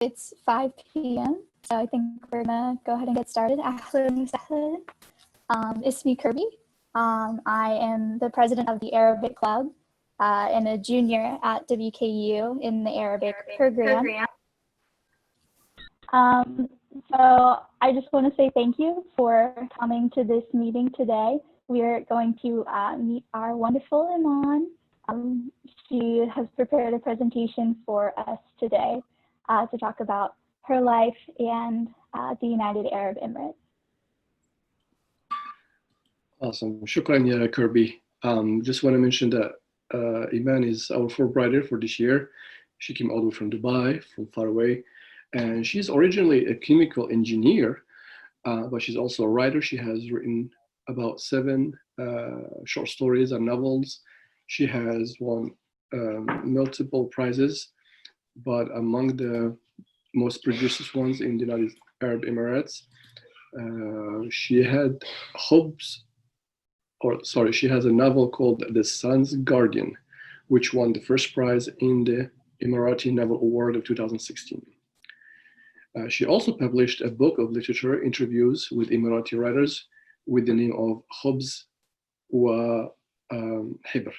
It's 5 p.m., so I think we're gonna go ahead and get started. It's me, Kirby. I am the president of the Arabic Club and a junior at WKU in the Arabic program. So I just want to say thank you for coming to this meeting today. We are going to meet our wonderful Iman. She has prepared a presentation for us today to talk about her life and the United Arab Emirates. Awesome. Shukran, ya Kirby. Just want to mention that Iman is our Fulbrighter for this year. She came all the way from Dubai, from far away. And she's originally a chemical engineer, but she's also a writer. She has written about 7 short stories and novels. She has won multiple prizes, but among the most prestigious ones in the United Arab Emirates, she has a novel called The Sun's Guardian, which won the first prize in the Emirati Novel Award of 2016. She also published a book of literature interviews with Emirati writers with the name of Khubz wa Hibr,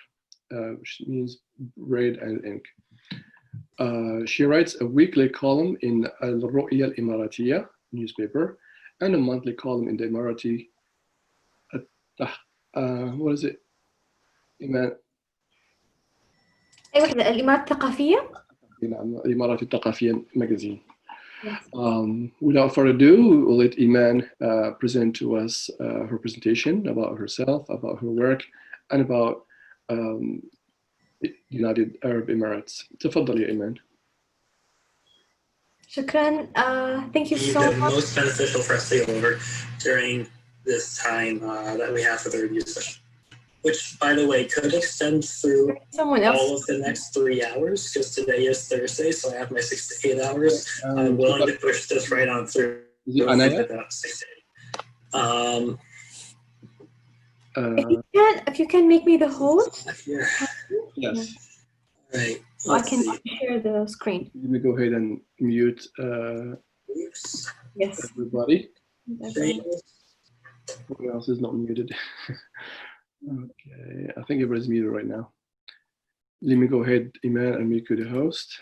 which means bread and ink. She writes a weekly column in Al-Ru'ya Al-Emiratiya newspaper and a monthly column in the Emirati, what is it? الإمارات الثقافية. Emirati Thaqafiya magazine. Yes. Without further ado, we'll let Iman present to us her presentation about herself, about her work, and about United Arab Emirates. تفضل يا إيمان. شكرا. Thank you so much. The most beneficial for us to go over during this time that we have for the review session, which, by the way, could extend through all of the next 3 hours, because today is Thursday, so I have my 6 to 8 hours. I'm willing to push this right on through. About 6 to 8. If you can make me the host. Here. Yes. All right. So I can share the screen. Let me go ahead and mute yes. everybody. Who else is not muted? Okay, I think everybody's muted right now. Let me go ahead, Iman, and make you the host.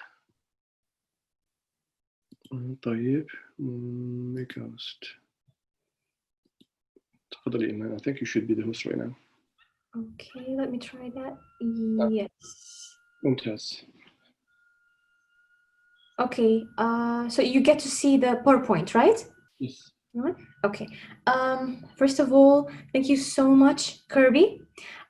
طيب, make host. تفضلي Iman. I think you should be the host right now. Okay, let me try that. Yes. ممتاز. Okay, so you get to see the PowerPoint, right? Yes. Okay. First of all, thank you so much, Kirby.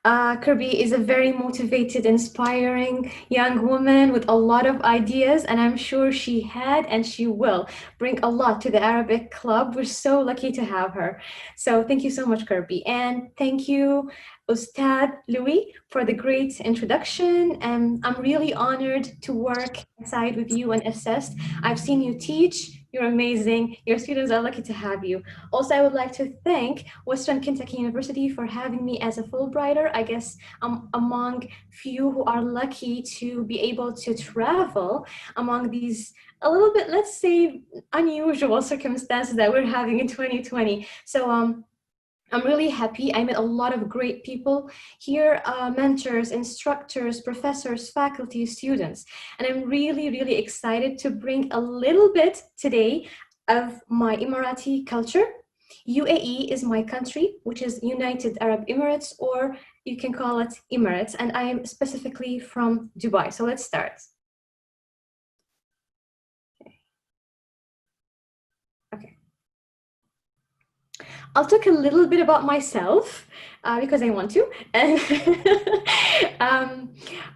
Kirby is a very motivated, inspiring young woman with a lot of ideas, and I'm sure she had and she will bring a lot to the Arabic Club. We're so lucky to have her. So thank you so much, Kirby. And thank you, Ustad Louis, for the great introduction. And I'm really honored to work aside with you and assist. I've seen you teach. You're amazing. Your students are lucky to have you. Also, I would like to thank Western Kentucky University for having me as a Fulbrighter. I guess I'm among few who are lucky to be able to travel among these a little bit, let's say, unusual circumstances that we're having in 2020. So I'm really happy. I met a lot of great people here, mentors, instructors, professors, faculty, students. And I'm really, really excited to bring a little bit today of my Emirati culture. UAE is my country, which is United Arab Emirates, or you can call it Emirates. And I am specifically from Dubai. So let's start. I'll talk a little bit about myself because I want to. And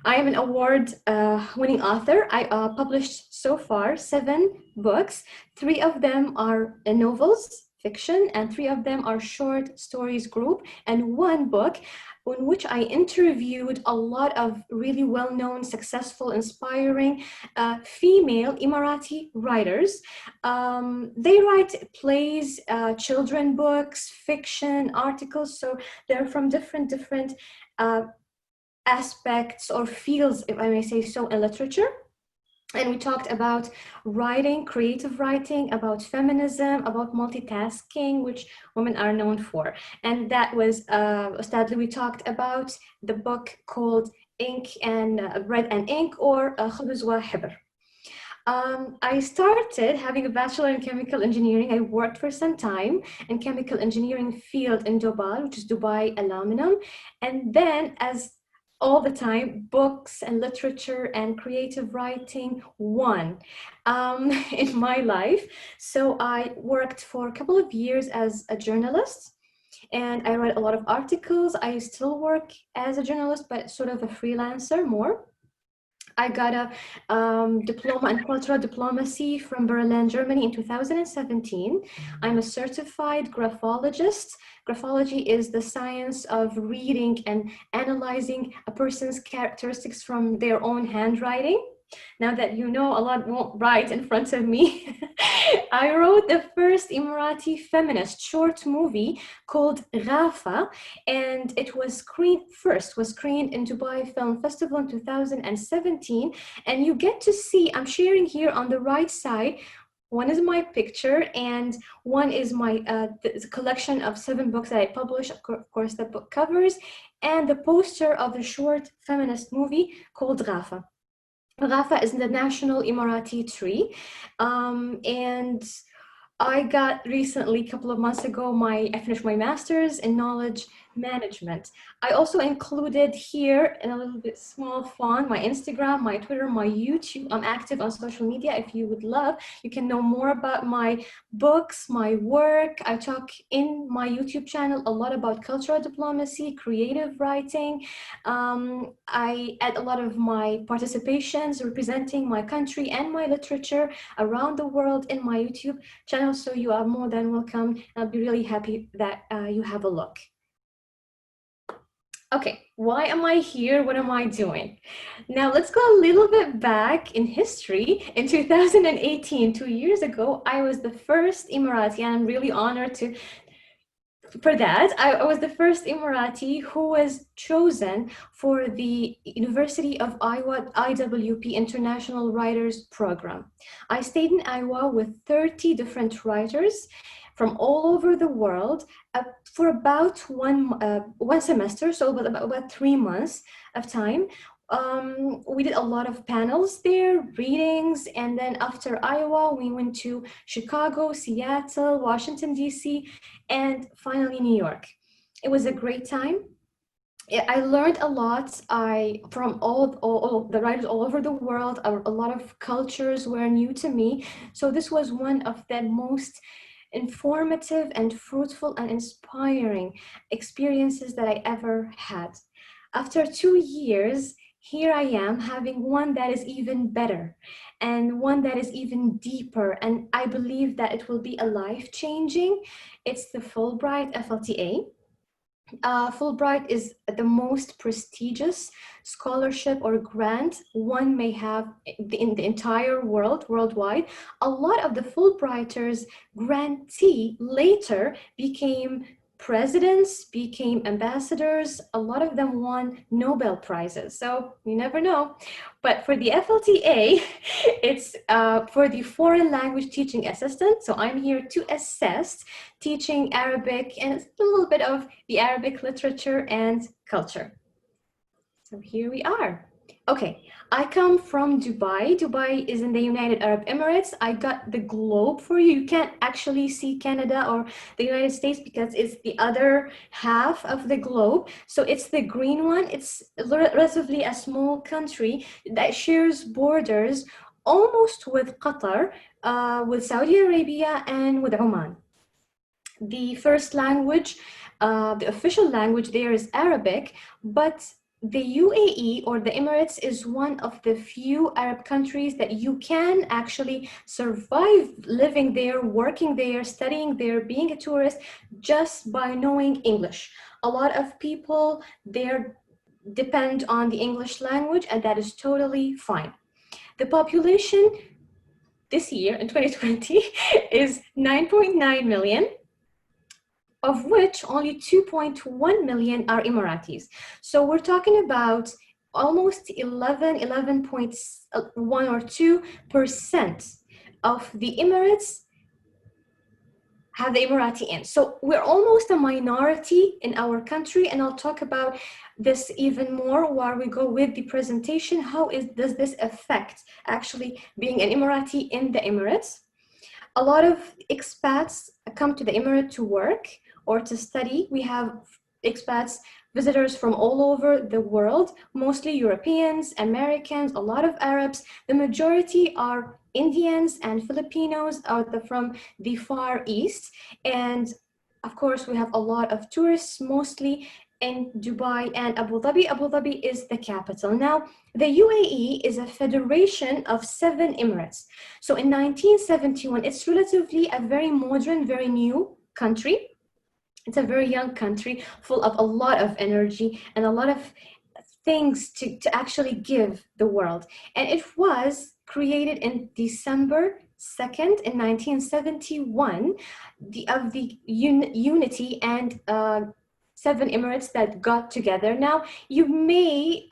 I am an award-winning author. I published so far 7 books. 3 of them are novels, fiction, and 3 of them are short stories group, and 1 book in which I interviewed a lot of really well-known, successful, inspiring female Emirati writers. They write plays, children books, fiction, articles, so they're from different aspects or fields, if I may say so, in literature. And we talked about writing, creative writing, about feminism, about multitasking, which women are known for. And that was, sadly, we talked about the book called Ink and Bread and Ink, or خبز وحبر. I started having a bachelor in chemical engineering. I worked for some time in chemical engineering field in Dubai, which is Dubai Aluminum. And then, as all the time, books and literature and creative writing won in my life. So I worked for a couple of years as a journalist, and I read a lot of articles. I still work as a journalist, but sort of a freelancer more. I got a diploma in cultural diplomacy from Berlin, Germany in 2017. I'm a certified graphologist. Graphology is the science of reading and analyzing a person's characteristics from their own handwriting. Now that you know, a lot won't write in front of me. I wrote the first Emirati feminist short movie called Ghafa, and it was screened in Dubai Film Festival in 2017. And you get to see, I'm sharing here on the right side, one is my picture and one is my the collection of 7 books that I published, of course the book covers, and the poster of the short feminist movie called Ghafa. Ghafa is the national Emirati tree, and I got recently, a couple of months ago, I finished my master's in knowledge management. I also included here in a little bit small font, my Instagram, my Twitter, my YouTube. I'm active on social media. If you would love, you can know more about my books, my work. I talk in my YouTube channel a lot about cultural diplomacy, creative writing. I add a lot of my participations representing my country and my literature around the world in my YouTube channel. So you are more than welcome. I'll be really happy that you have a look. Okay, why am I here? What am I doing? Now let's go a little bit back in history. In 2018, 2 years ago, I was the first Emirati, and I'm really honored for that. I was the first Emirati who was chosen for the University of Iowa IWP International Writers Program. I stayed in Iowa with 30 different writers from all over the world for about one semester, so about 3 months of time. We did a lot of panels there, readings, and then after Iowa, we went to Chicago, Seattle, Washington, D.C., and finally New York. It was a great time. I learned a lot from all the writers all over the world. A lot of cultures were new to me. So this was one of the most informative and fruitful and inspiring experiences that I ever had. After 2 years, here I am having one that is even better and one that is even deeper. And I believe that it will be a life-changing. It's the Fulbright FLTA. Fulbright is the most prestigious scholarship or grant one may have in the entire world, worldwide. A lot of the Fulbrighters grantee later became presidents, became ambassadors. A lot of them won Nobel Prizes, so you never know. But for the FLTA, it's for the foreign language teaching assistant. So I'm here to assist teaching Arabic and a little bit of the Arabic literature and culture. So here we are. Okay, I come from Dubai. Dubai is in the United Arab Emirates. I got the globe for you. You can't actually see Canada or the United States because it's the other half of the globe. So it's the green one. It's relatively a small country that shares borders almost with Qatar, with Saudi Arabia, and with Oman. The first language, the official language there is Arabic, but the UAE or the Emirates is one of the few Arab countries that you can actually survive living there, working there, studying there, being a tourist, just by knowing English. A lot of people there depend on the English language, and that is totally fine. The population this year in 2020 is 9.9 million. Of which only 2.1 million are Emiratis. So we're talking about almost 11.1 or 2% of the Emirates have the Emirati in. So we're almost a minority in our country, and I'll talk about this even more while we go with the presentation. How does this affect actually being an Emirati in the Emirates? A lot of expats come to the Emirate to work or to study. We have expats, visitors from all over the world, mostly Europeans, Americans, a lot of Arabs. The majority are Indians and Filipinos from the Far East. And of course, we have a lot of tourists, mostly in Dubai and Abu Dhabi. Abu Dhabi is the capital. Now, the UAE is a federation of 7 emirates. So in 1971, it's relatively a very modern, very new country. It's a very young country full of a lot of energy and a lot of things to actually give the world. And it was created in December 2nd in 1971 of the unity and 7 emirates that got together. Now, you may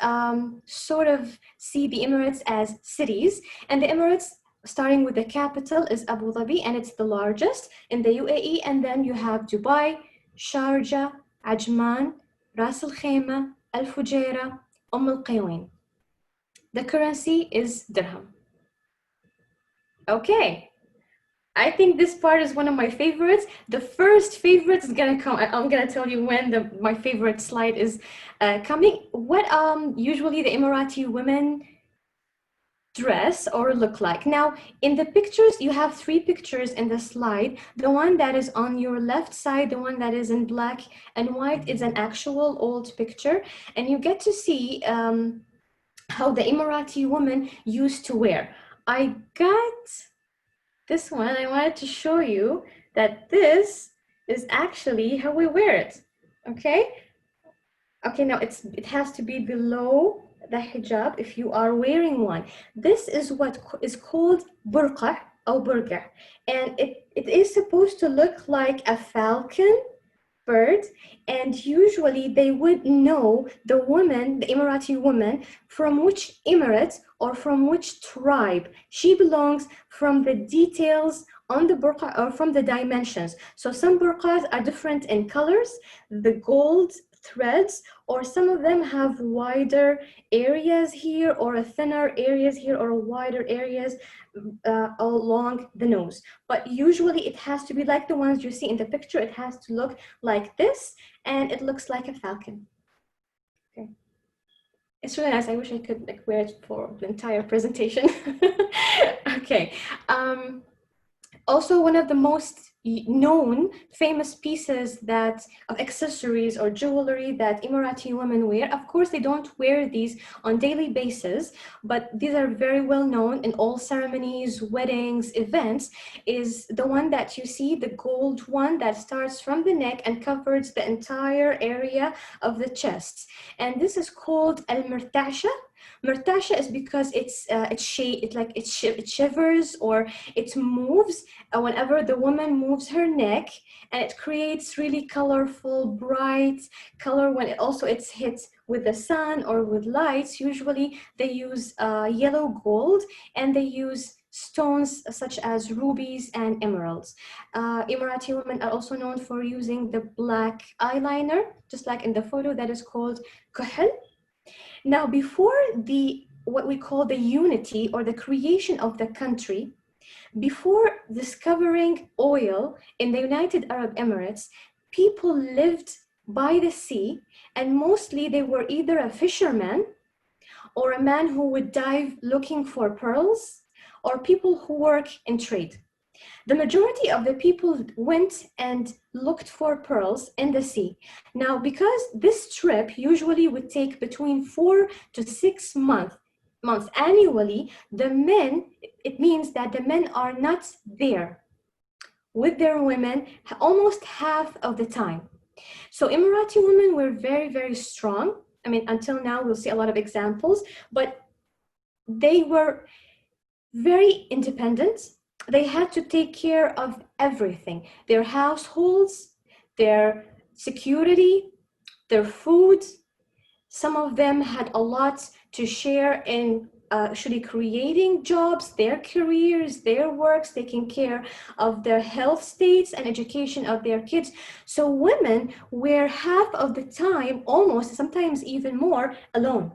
sort of see the emirates as cities, and the emirates, starting with the capital, is Abu Dhabi, and it's the largest in the UAE. And then you have Dubai, Sharjah, Ajman, Ras Al Khaimah, Al Fujairah, Al Qaywin. The currency is dirham. Okay. I think this part is one of my favorites. The first favorite is gonna come. I'm gonna tell you when my favorite slide is coming. What usually the Emirati women dress or look like. Now, in the pictures, you have 3 pictures in the slide. The one that is on your left side, the one that is in black and white, is an actual old picture, and you get to see how the Emirati women used to wear. I got this one. I wanted to show you that this is actually how we wear it. Okay. Now it has to be below the hijab if you are wearing one. This is what is called burqa or burqa, and it is supposed to look like a falcon bird, and usually they would know the woman, the Emirati woman, from which emirate or from which tribe she belongs from the details on the burqa or from the dimensions. So some burqas are different in colors, the gold threads, or some of them have wider areas here or a thinner areas here or wider areas along the nose. But usually it has to be like the ones you see in the picture. It has to look like this, and it looks like a falcon. Okay. It's really nice. I wish I could wear it for the entire presentation. Okay. Also, one of the most known famous pieces of accessories or jewelry that Emirati women wear. Of course, they don't wear these on daily basis, but these are very well known in all ceremonies, weddings, events, is the one that you see, the gold one that starts from the neck and covers the entire area of the chest. And this is called al-mirtasha. Mirtasha is because it shivers or it moves whenever the woman moves her neck, and it creates really colorful, bright color when it's hit with the sun or with lights. Usually they use yellow gold, and they use stones such as rubies and emeralds. Emirati women are also known for using the black eyeliner, just like in the photo, that is called kuhl. Now, before what we call the unity or the creation of the country, before discovering oil in the United Arab Emirates, people lived by the sea, and mostly they were either a fisherman or a man who would dive looking for pearls, or people who work in trade. The majority of the people went and looked for pearls in the sea. Now, because this trip usually would take between 4 to 6 months annually, it means that the men are not there with their women almost half of the time. So Emirati women were very, very strong. I mean, until now, we'll see a lot of examples, but they were very independent. They had to take care of everything, their households, their security, their food. Some of them had a lot to share in actually creating jobs, their careers, their works, taking care of their health states and education of their kids. So women were half of the time, almost sometimes even more, alone.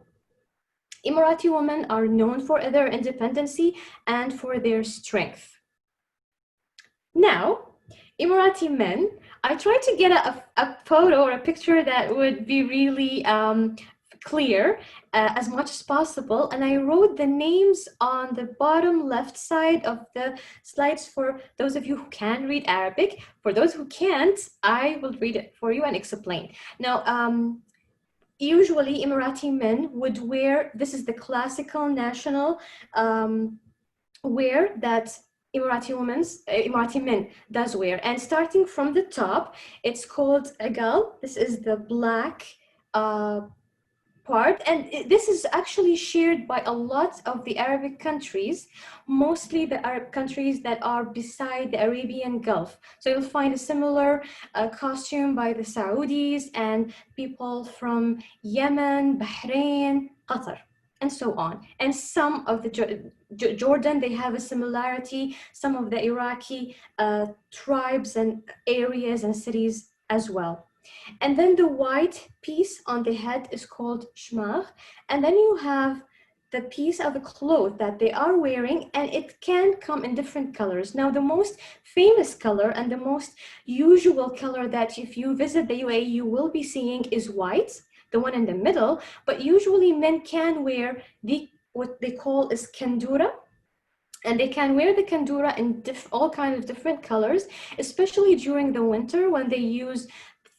Emirati women are known for their independency and for their strength. Now, Emirati men, I tried to get a photo or a picture that would be really clear as much as possible, and I wrote the names on the bottom left side of the slides for those of you who can read Arabic. For those who can't, I will read it for you and explain. Now, usually Emirati men would wear, this is the classical national wear that Emirati men does wear, and starting from the top, it's called agal. This is the black part, and this is actually shared by a lot of the Arabic countries, mostly the Arab countries that are beside the Arabian Gulf. So you'll find a similar costume by the Saudis and people from Yemen, Bahrain, Qatar, and so on. And some of the Jordan, they have a similarity, some of the Iraqi tribes and areas and cities as well. And then the white piece on the head is called shmagh. And then you have the piece of the cloth that they are wearing, and it can come in different colors. Now, the most famous color and the most usual color that if you visit the UAE, you will be seeing is white, the one in the middle, but usually men can wear what they call is kandura. And they can wear the kandura in all kinds of different colors, especially during the winter when they use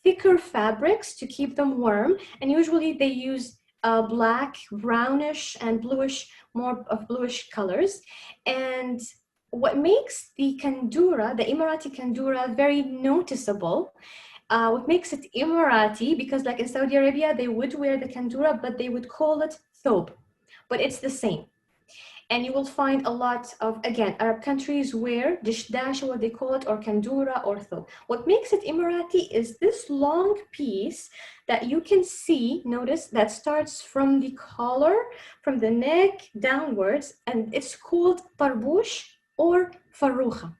thicker fabrics to keep them warm, and usually they use black, brownish, and bluish, more of bluish colors. And what makes the kandura, the Emirati kandura, very noticeable, what makes it Emirati, because like in Saudi Arabia, they would wear the kandura, but they would call it thob, but it's the same. And you will find a lot of, again, Arab countries wear dishdash, what they call it, or kandura or thob. What makes it Emirati is this long piece that you can see, notice, that starts from the collar, from the neck downwards, and it's called tarboush or farrucha.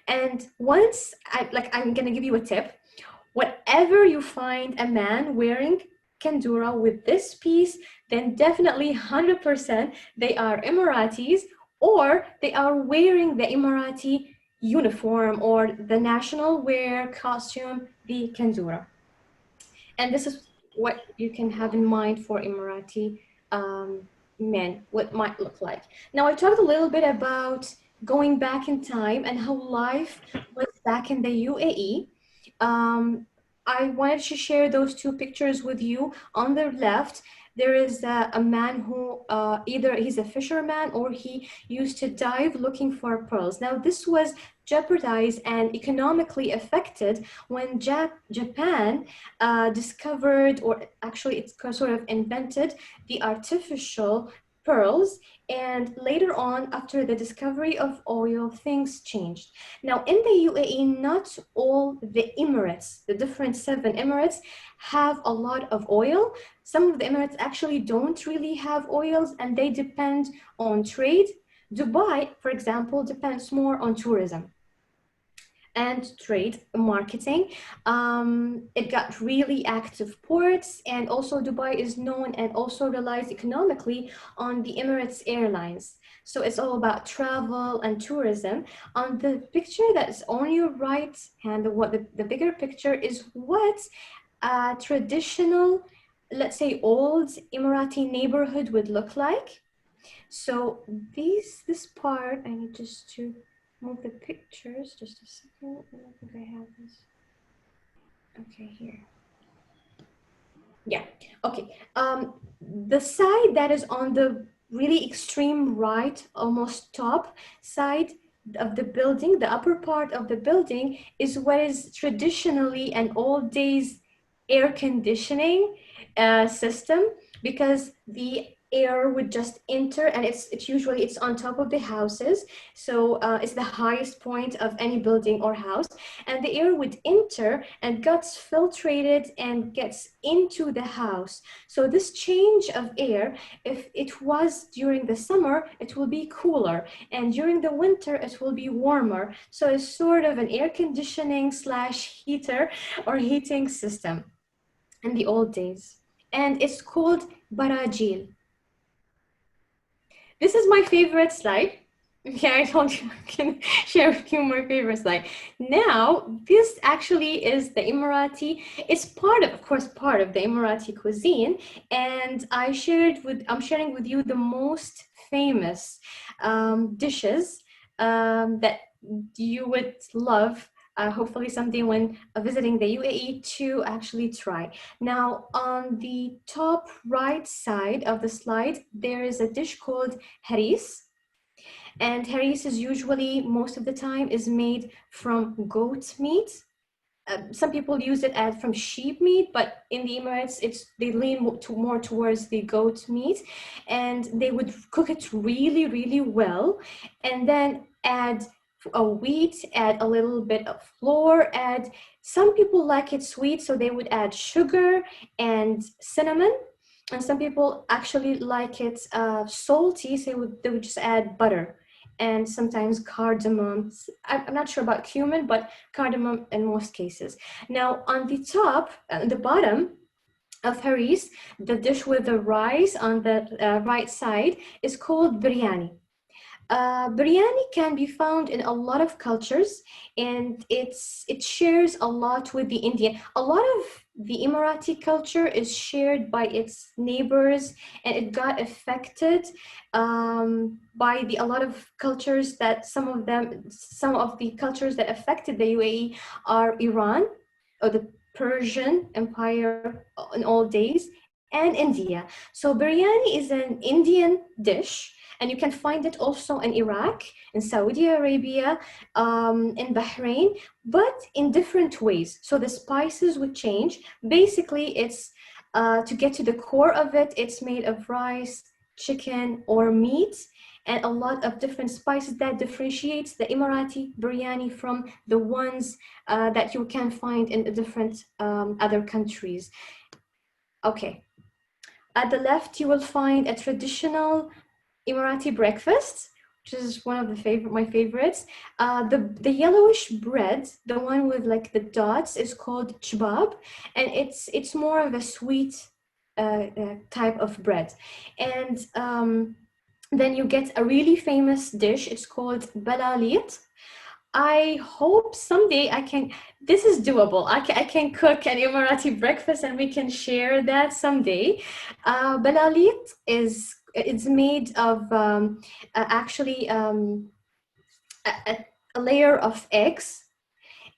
And once, I'm gonna give you a tip. Whenever you find a man wearing kandura with this piece, then definitely 100% they are Emiratis, or they are wearing the Emirati uniform or the national wear costume, the kandura. And this is what you can have in mind for Emirati men, what might look like. Now, I talked a little bit about going back in time and how life was back in the UAE. I wanted to share those two pictures with you. On the left, there is a man who either he's a fisherman or he used to dive looking for pearls. Now, this was jeopardized and economically affected when Japan discovered, or actually it's sort of invented, the artificial pearls. And later on, after the discovery of oil, things changed. Now, in the UAE, not all the Emirates, the different 7 Emirates, have a lot of oil. Some of the Emirates actually don't really have oils, and they depend on trade. Dubai, for example, depends more on tourism and trade marketing. It got really active ports, and also Dubai is known and also relies economically on the Emirates Airlines. So it's all about travel and tourism. On the picture that's on your right hand, the bigger picture is what a traditional, let's say, old Emirati neighborhood would look like. So this part, I need just to move the pictures, just a second. I don't think I have this. Okay, here. Yeah, okay. The side that is on the really extreme right, almost top side of the building, the upper part of the building, is what is traditionally an old days air conditioning system, because the air would just enter, and it's usually it's on top of the houses, so it's the highest point of any building or house, and the air would enter and gets filtrated and gets into the house. So this change of air, if it was during the summer, it will be cooler, and during the winter it will be warmer. So it's sort of an air conditioning slash heater or heating system in the old days, and it's called barajil. This is my favorite slide. Yeah, I told you I can share with you my favorite slide. Now, this actually is the Emirati. It's of course, part of the Emirati cuisine, and I'm sharing with you the most famous dishes that you would love. Hopefully someday when visiting the UAE to actually try. Now, on the top right side of the slide, there is a dish called haris. And haris is usually, most of the time, is made from goat meat. Some people use it as from sheep meat, but in the Emirates, they lean more towards the goat meat, and they would cook it really, really well, and then add a wheat, add a little bit of flour, some people like it sweet, so they would add sugar and cinnamon, and some people actually like it salty, so they would just add butter and sometimes cardamom. I'm not sure about cumin, but cardamom in most cases. Now on the top, the bottom of haris, the dish with the rice on the right side is called biryani. Biryani can be found in a lot of cultures, and it shares a lot with the Indian. A lot of the Emirati culture is shared by its neighbors, and it got affected by a lot of cultures that some of the cultures that affected the UAE are Iran, or the Persian Empire in old days, and India. So biryani is an Indian dish, and you can find it also in Iraq, in Saudi Arabia, in Bahrain, but in different ways. So the spices would change. Basically, it's to get to the core of it, it's made of rice, chicken, or meat, and a lot of different spices that differentiates the Emirati biryani from the ones that you can find in different other countries. Okay. At the left, you will find a traditional Emirati breakfast, which is one of my favorites. The yellowish bread, the one with like the dots, is called chbab, and it's more of a sweet type of bread. And then you get a really famous dish. It's called balalit. I hope someday this is doable. I can cook an Emirati breakfast and we can share that someday. Balalit it's made of actually a layer of eggs,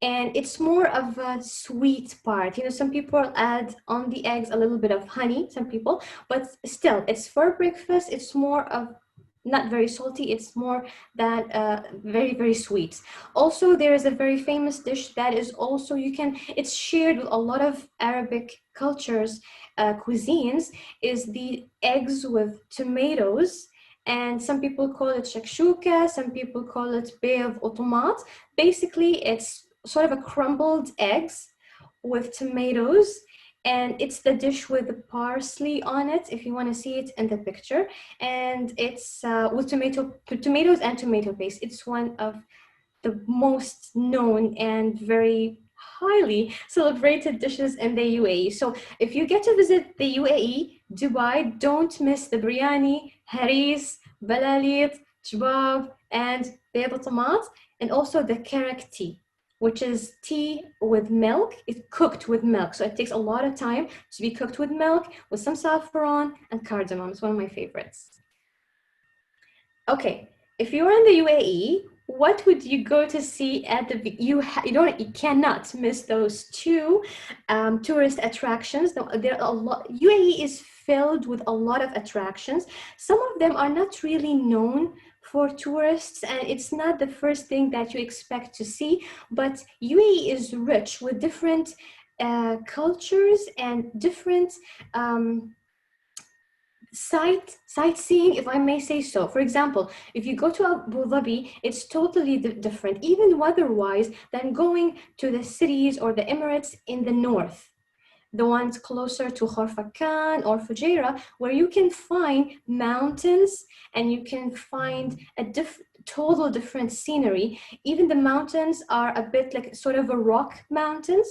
and it's more of a sweet part. You know, some people add on the eggs a little bit of honey, some people, but still, it's for breakfast. It's more of not very salty, it's more that very, very sweet. Also, there is a very famous dish that is also, it's shared with a lot of Arabic cultures, cuisines, is the eggs with tomatoes. And some people call it shakshuka, some people call it bev or tomat. Basically, it's sort of a crumbled eggs with tomatoes, and it's the dish with the parsley on it, if you want to see it in the picture, and it's with tomatoes and tomato paste. It's one of the most known and very highly celebrated dishes in the UAE. So if you get to visit the UAE, Dubai, don't miss the biryani, haris, balalit, chbab, and bayad tomat, and also the karak tea, which is tea with milk. It's cooked with milk. So it takes a lot of time to be cooked with milk, with some saffron and cardamom. It's one of my favorites. Okay, if you're in the UAE, what would you go to see at you cannot miss those two tourist attractions. There are a lot. UAE is filled with a lot of attractions. Some of them are not really known for tourists, and it's not the first thing that you expect to see, but UAE is rich with different cultures and different sightseeing, if I may say so. For example, if you go to Abu Dhabi, it's totally different, even weather-wise, than going to the cities or the Emirates in the north, the ones closer to Falcon or Fujairah, where you can find mountains and you can find a total different scenery. Even the mountains are a bit like sort of a rock mountains.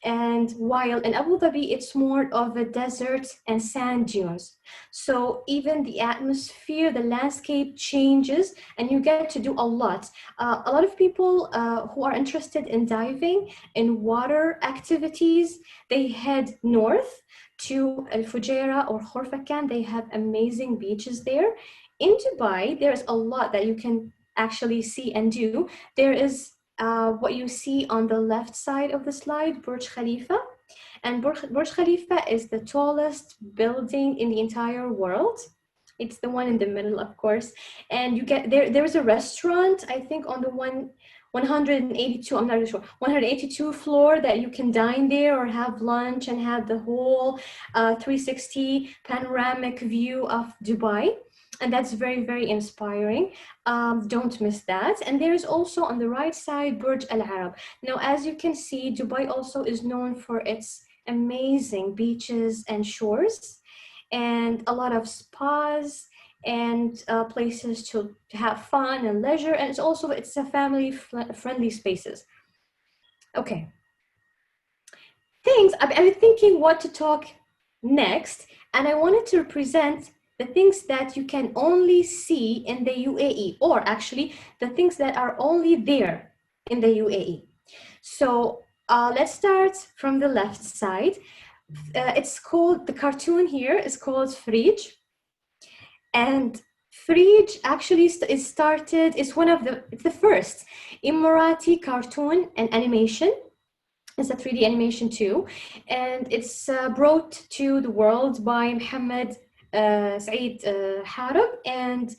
And while in Abu Dhabi, it's more of a desert and sand dunes. So even the atmosphere, the landscape changes, and you get to do a lot. A lot of people who are interested in diving, in water activities, they head north to Al Fujairah or Khorfakan. They have amazing beaches there. In Dubai, there's a lot that you can actually see and do. There is what you see on the left side of the slide, Burj Khalifa. And Burj Khalifa is the tallest building in the entire world. It's the one in the middle, of course. And you get there's a restaurant, I think on the 182, I'm not really sure, 182 floor that you can dine there or have lunch and have the whole 360 panoramic view of Dubai. And that's very, very inspiring. Don't miss that. And there is also on the right side, Burj Al-Arab. Now, as you can see, Dubai also is known for its amazing beaches and shores, and a lot of spas and places to have fun and leisure. And it's a family-friendly spaces. Okay. I'm thinking what to talk next, and I wanted to present the things that you can only see in the UAE, or actually the things that are only there in the UAE. So let's start from the left side. It's called, the cartoon here is called Fridge. And Fridge actually it's the first Emirati cartoon and animation. It's a 3D animation too. And it's brought to the world by Mohammed Saeed Harab. And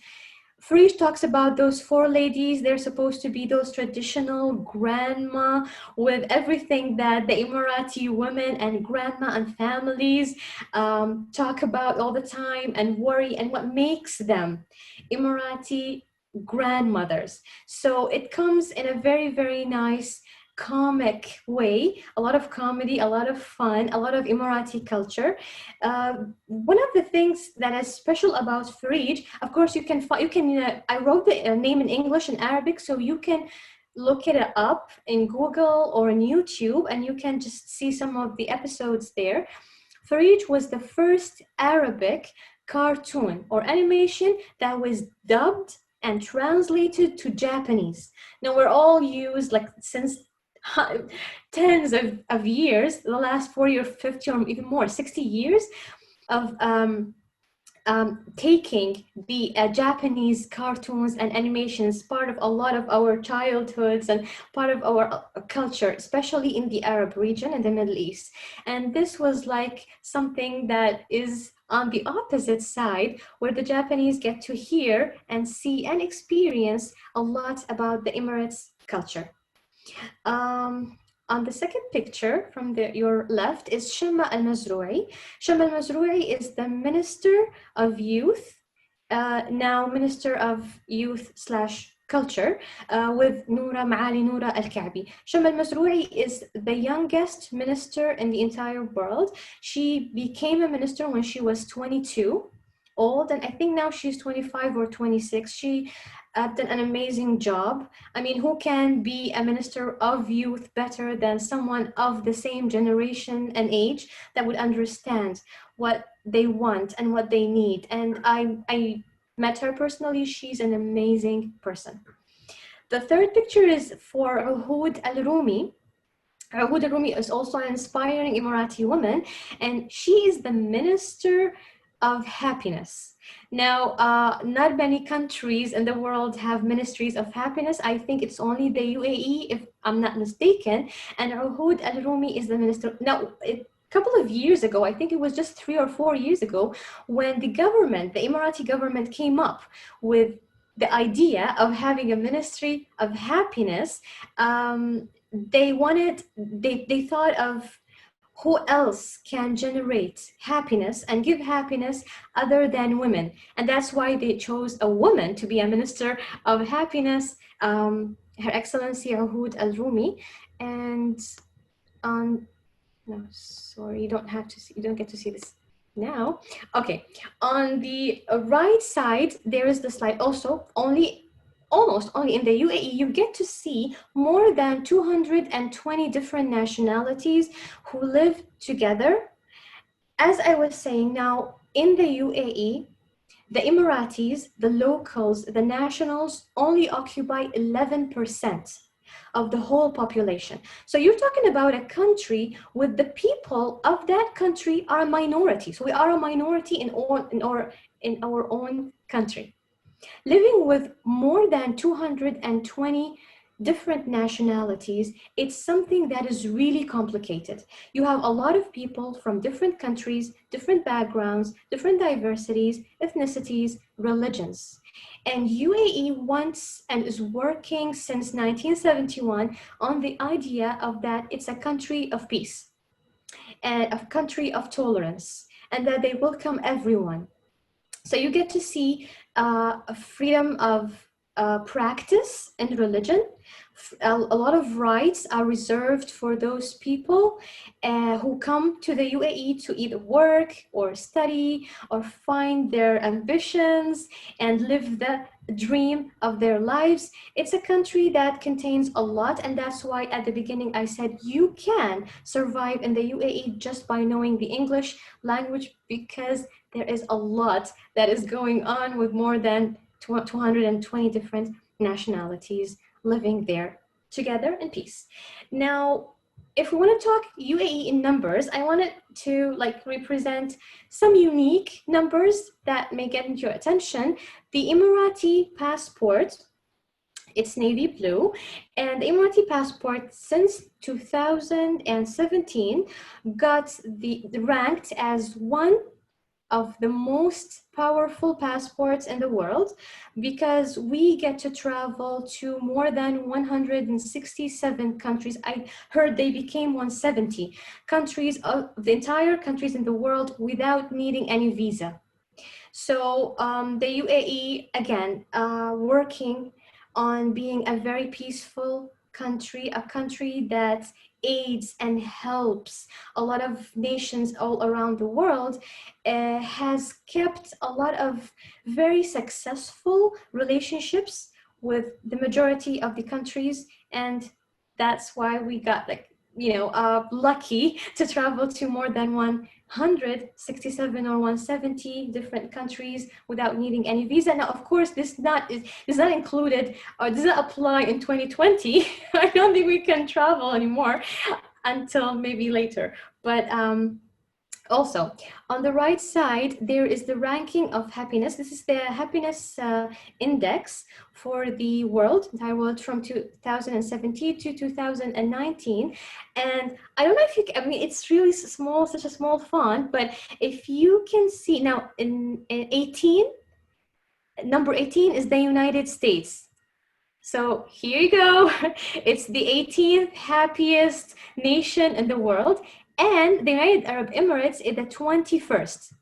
Farish talks about those four ladies. They're supposed to be those traditional grandma with everything that the Emirati women and grandma and families talk about all the time and worry, and what makes them Emirati grandmothers. So it comes in a very, very nice comic way, a lot of comedy, a lot of fun, a lot of Emirati culture. One of the things that is special about Farid, of course, I wrote the name in English and Arabic, so you can look it up in Google or on YouTube, and you can just see some of the episodes there. Farid was the first Arabic cartoon or animation that was dubbed and translated to Japanese. Now we're all used, like, since tens of years, the last 40 or 50 or even more, 60 years of taking the Japanese cartoons and animations, part of a lot of our childhoods and part of our culture, especially in the Arab region and the Middle East. And this was like something that is on the opposite side, where the Japanese get to hear and see and experience a lot about the Emirates culture. On the second picture from your left is Shama al-Mazroui. Shama al-Mazroui is the Minister of Youth, now Minister of Youth / Culture, with Maali Noura Al-Ka'bi. Shama al-Mazroui is the youngest minister in the entire world. She became a minister when she was 22 old, and I think now she's 25 or 26. She done an amazing job. I mean, who can be a minister of youth better than someone of the same generation and age that would understand what they want and what they need? And I met her personally. She's an amazing person. The third picture is for Uhood Al-Rumi. Uhood Al-Rumi is also an inspiring Emirati woman, and she is the Minister of Happiness. Now, not many countries in the world have ministries of happiness. I think it's only the UAE, if I'm not mistaken, and Uhood Al-Rumi is the minister. Now, a couple of years ago, I think it was just 3 or 4 years ago, when the Emirati government came up with the idea of having a ministry of happiness, they thought of who else can generate happiness and give happiness other than women? And that's why they chose a woman to be a minister of happiness, Her Excellency Uhud Al-Rumi. And no, sorry, you don't have to see, you don't get to see this now. Okay, on the right side, there is the slide also, almost only in the UAE, you get to see more than 220 different nationalities who live together. As I was saying, now in the UAE, the Emiratis, the locals, the nationals only occupy 11% of the whole population. So you're talking about a country with the people of that country are minorities. We are a minority in our own country. Living with more than 220 different nationalities, it's something that is really complicated. You have a lot of people from different countries, different backgrounds, different diversities, ethnicities, religions. And UAE wants and is working since 1971 on the idea of that it's a country of peace, and a country of tolerance, and that they welcome everyone. So you get to see a freedom of practice and religion. A lot of rights are reserved for those people who come to the UAE to either work or study or find their ambitions and live the dream of their lives. It's a country that contains a lot, and that's why at the beginning I said you can survive in the UAE just by knowing the English language, because there is a lot that is going on with more than 220 different nationalities living there together in peace. Now, if we want to talk UAE in numbers, I wanted to represent some unique numbers that may get into your attention. The Emirati Passport, it's navy blue, and the Emirati Passport since 2017 got ranked as one of the most powerful passports in the world, because we get to travel to more than 167 countries. I heard they became 170 countries, of the entire countries in the world, without needing any visa. So the UAE, again, working on being a very peaceful country, a country that aids and helps a lot of nations all around the world, has kept a lot of very successful relationships with the majority of the countries, and that's why we got lucky to travel to more than 167 or 170 different countries without needing any visa. Now, of course, this is not included, or does not apply in 2020. I don't think we can travel anymore until maybe later. But also, on the right side, there is the ranking of happiness. This is the happiness index for the entire world from 2017 to 2019. And I don't know if it's really small, such a small font, but if you can see now in 18, number 18 is the United States. So here you go. It's the 18th happiest nation in the world. And the United Arab Emirates is the 21st.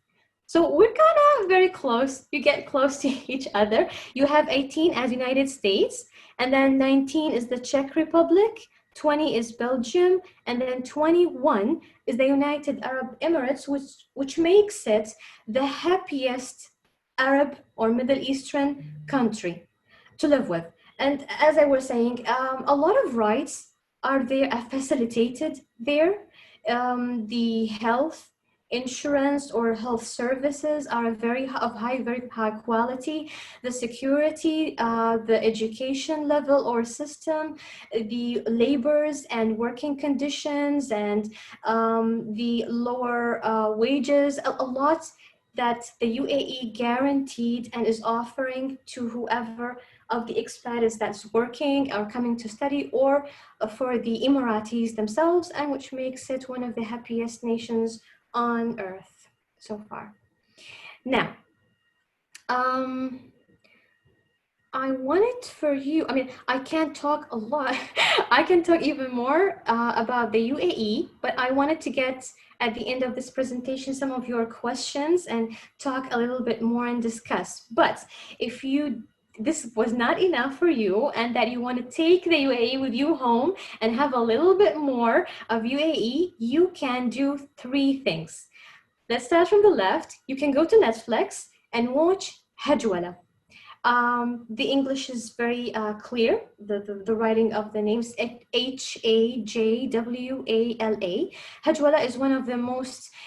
So we're kind of very close. You get close to each other. You have 18 as United States, and then 19 is the Czech Republic, 20 is Belgium, and then 21 is the United Arab Emirates, which makes it the happiest Arab or Middle Eastern country to live with. And as I was saying, a lot of rights are facilitated there. The health insurance or health services are very high quality. The security, the education level or system, the labors and working conditions, and the lower wages, a lot that the UAE guaranteed and is offering to whoever of the expats that's working or coming to study, or for the Emiratis themselves, and which makes it one of the happiest nations on earth so far. Now, I wanted for you, I mean, I can't talk a lot. I can talk even more about the UAE, but I wanted to get at the end of this presentation some of your questions and talk a little bit more and discuss. But if this was not enough for you and that you want to take the UAE with you home and have a little bit more of UAE, you can do 3 things. Let's start from the left. You can go to Netflix and watch Hajwala. The English is very clear. The writing of the names Hajwala. Hajwala is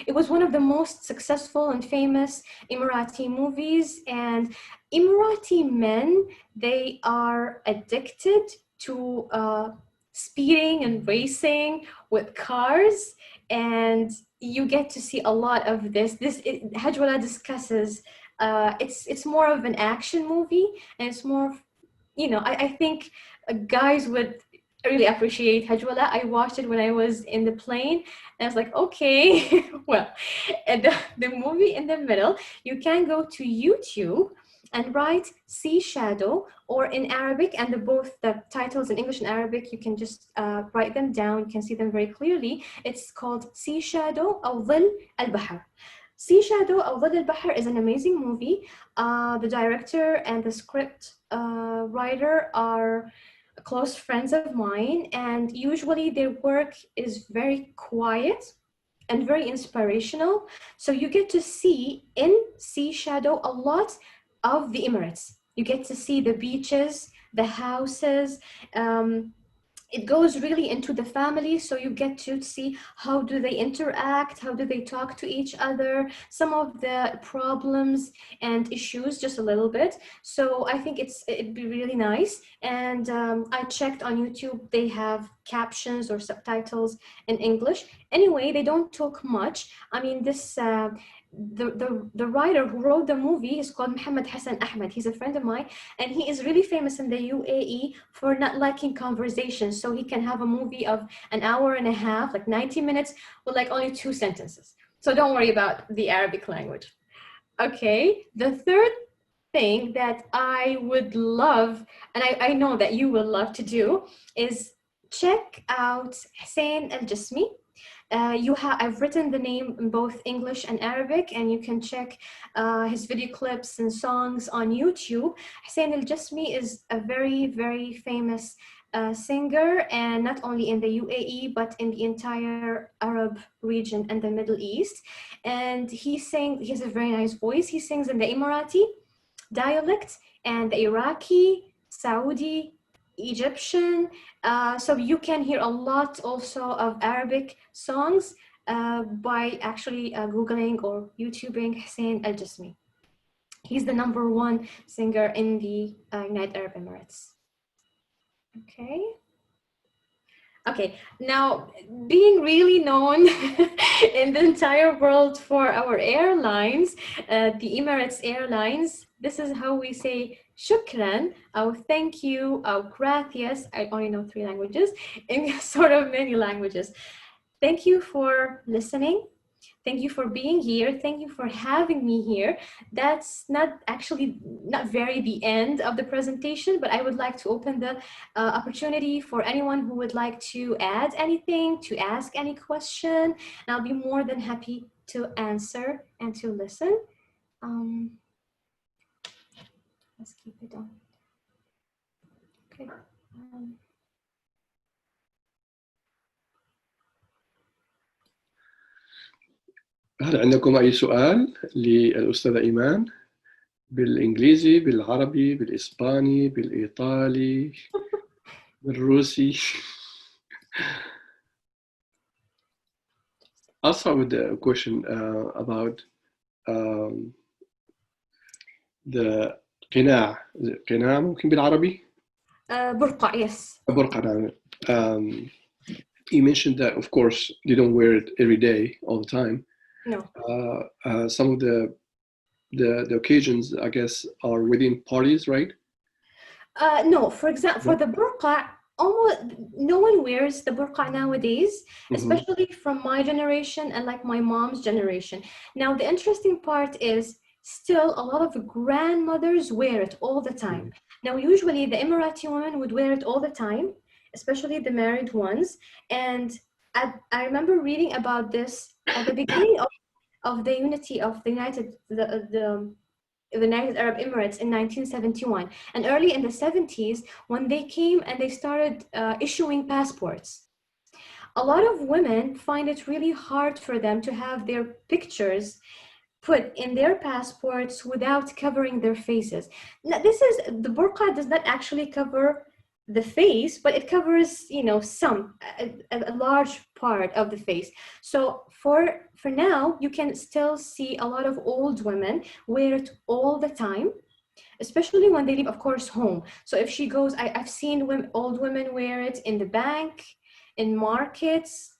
it was one of the most successful and famous Emirati movies. And Emirati men, they are addicted to speeding and racing with cars. And you get to see a lot of this. Hajwala discusses it's more of an action movie, and it's more, I think guys would really appreciate Hajwala. I watched it when I was in the plane, and I was like, okay, well, and the movie in the middle, you can go to YouTube and write Sea Shadow, or in Arabic, and both the titles in English and Arabic, you can just write them down. You can see them very clearly. It's called Sea Shadow أو ظل البحر. Sea Shadow أو ظل البحر is an amazing movie. The director and the script writer are close friends of mine, and usually their work is very quiet and very inspirational. So you get to see in Sea Shadow a lot of the Emirates. You get to see the beaches, the houses. It goes really into the family, so you get to see how do they interact, how do they talk to each other, some of the problems and issues, just a little bit. So I think it'd be really nice. And I checked on YouTube, they have captions or subtitles in English. Anyway, they don't talk much. I mean, this the writer who wrote the movie is called Mohammed Hassan Ahmed. He's a friend of mine, and he is really famous in the UAE for not liking conversations. So he can have a movie of an hour and a half, like 90 minutes, with like only 2 sentences. So don't worry about the Arabic language. Okay, the third thing that I would love, and I know that you will love to do, is check out Hussein Al-Jasmi. I've written the name in both English and Arabic, and you can check his video clips and songs on YouTube. Hussein Al-Jasmi is a very, very famous singer, and not only in the UAE, but in the entire Arab region and the Middle East. And he has a very nice voice. He sings in the Emirati dialect and the Iraqi, Saudi, Egyptian, so you can hear a lot also of Arabic songs by actually Googling or YouTubing Hussein Al-Jasmi. He's the #1 singer in the United Arab Emirates. Okay, now being really known in the entire world for our airlines, the Emirates Airlines, this is how we say shukran, or thank you, or gracias. I only know 3 languages, in sort of many languages. Thank you for listening. Thank you for being here. Thank you for having me here. That's not very the end of the presentation, but I would like to open the opportunity for anyone who would like to add anything, to ask any question, and I'll be more than happy to answer and to listen. Let's keep it on. Okay. هل عندكم أي سؤال للأستاذة إيمان بالإنجليزي، بالعربي، بالإسباني، بالإيطالي، بالروسي؟ I'll start with the question about the قناع. قناع ممكن بالعربي؟ برقع, yes. برقع. You mentioned that, of course, you don't wear it every day, all the time. No. Some of the occasions, I guess, are within parties, right? No, for example, for the burqa, almost no one wears the burqa nowadays, especially from my generation and like my mom's generation. Now, the interesting part is still a lot of grandmothers wear it all the time. Now, usually the Emirati women would wear it all the time, especially the married ones. And I remember reading about this at the beginning of the unity of the United Arab Emirates in 1971, and early in the 70s when they came and they started issuing passports. A lot of women find it really hard for them to have their pictures put in their passports without covering their faces. Now, the burqa does not actually cover the face, but it covers, you know, a large part of the face. So for now, you can still see a lot of old women wear it all the time, especially when they leave, of course, home. So if she goes, I've seen old women wear it in the bank, in markets.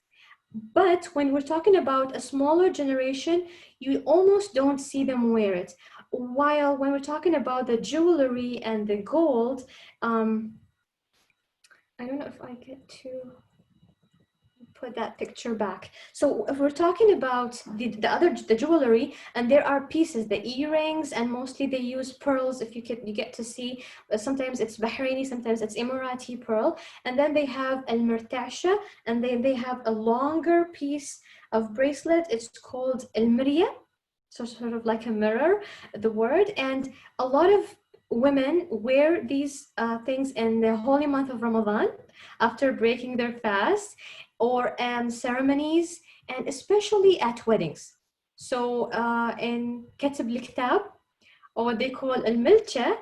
But when we're talking about a smaller generation, you almost don't see them wear it. While when we're talking about the jewelry and the gold, I don't know if I get to put that picture back. So if we're talking about the jewelry, and there are pieces, the earrings, and mostly they use pearls. If you get to see, sometimes it's Bahraini, sometimes it's Emirati pearl, and then they have al-mirtasha, and then they have a longer piece of bracelet. It's called al-mirya, so sort of like a mirror, the word. And a lot of women wear these things in the holy month of Ramadan after breaking their fast, or ceremonies, and especially at weddings. So in Katib al-Kitab, or what they call al-Milcha,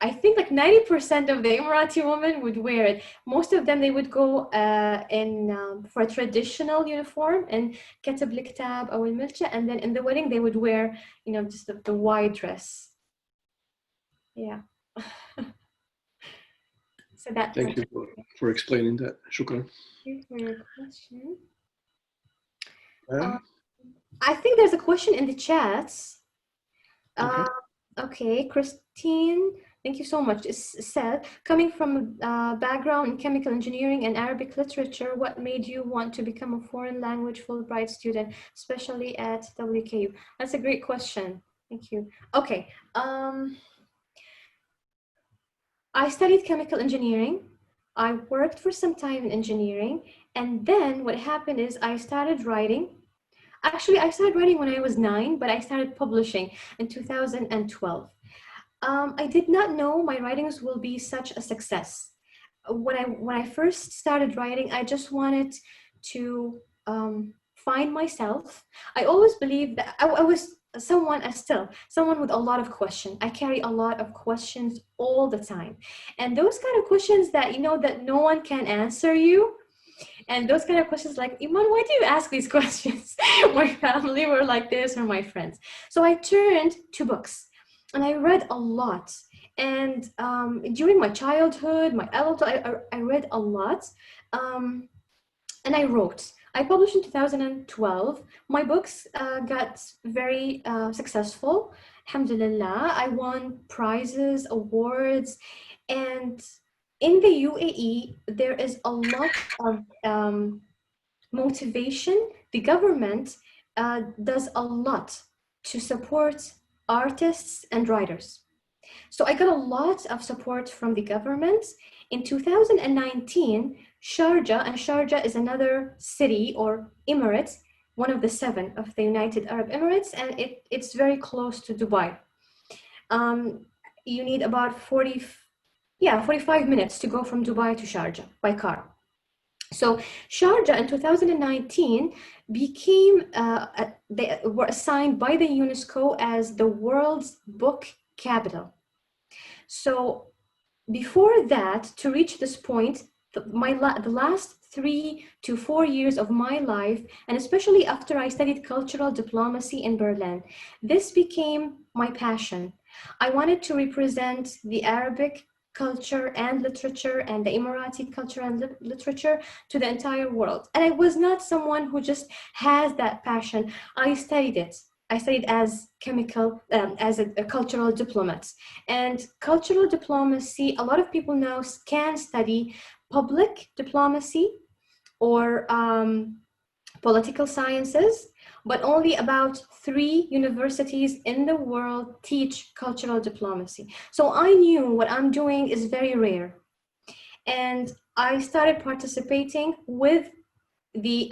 I think like 90% of the Emirati women would wear it. Most of them, they would go for a traditional uniform and Katib al-Kitab or al-Milcha, and then in the wedding they would wear, you know, just the white dress. Yeah. So that. Thank you for explaining that. Shukran. Thank you for your question. Ma'am? I think there's a question in the chats. Okay. Okay, Christine, thank you so much. It said, coming from a background in chemical engineering and Arabic literature, what made you want to become a foreign language Fulbright student, especially at WKU? That's a great question. Thank you. Okay. I studied chemical engineering. I worked for some time in engineering, and then what happened is I started writing. Actually, I started writing when I was 9, but I started publishing in 2012. I did not know my writings will be such a success. When I first started writing, I just wanted to find myself. I always believed that I was someone with a lot of questions. I carry a lot of questions all the time, and those kind of questions that, you know, that no one can answer you. And those kind of questions like, Iman, why do you ask these questions? My family were like this, or my friends. So I turned to books and I read a lot. And during my childhood, my adulthood, I read a lot. And I wrote. I published in 2012. My books got very successful. Alhamdulillah. I won prizes, awards, and in the UAE, there is a lot of motivation. The government does a lot to support artists and writers. So I got a lot of support from the government. In 2019, Sharjah is another city or emirate, one of the 7 of the United Arab Emirates, and it's very close to Dubai. You need about 45 minutes to go from Dubai to Sharjah by car. So Sharjah in 2019 became, they were assigned by the UNESCO as the world's book capital. So before that, to reach this point, the last 3 to 4 years of my life, and especially after I studied cultural diplomacy in Berlin, this became my passion. I wanted to represent the Arabic culture and literature and the Emirati culture and literature to the entire world. And I was not someone who just has that passion. I studied it. I studied as a cultural diplomat. And cultural diplomacy, a lot of people now can study public diplomacy or political sciences, but only about 3 universities in the world teach cultural diplomacy. So I knew what I'm doing is very rare. And I started participating with the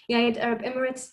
United Arab Emirates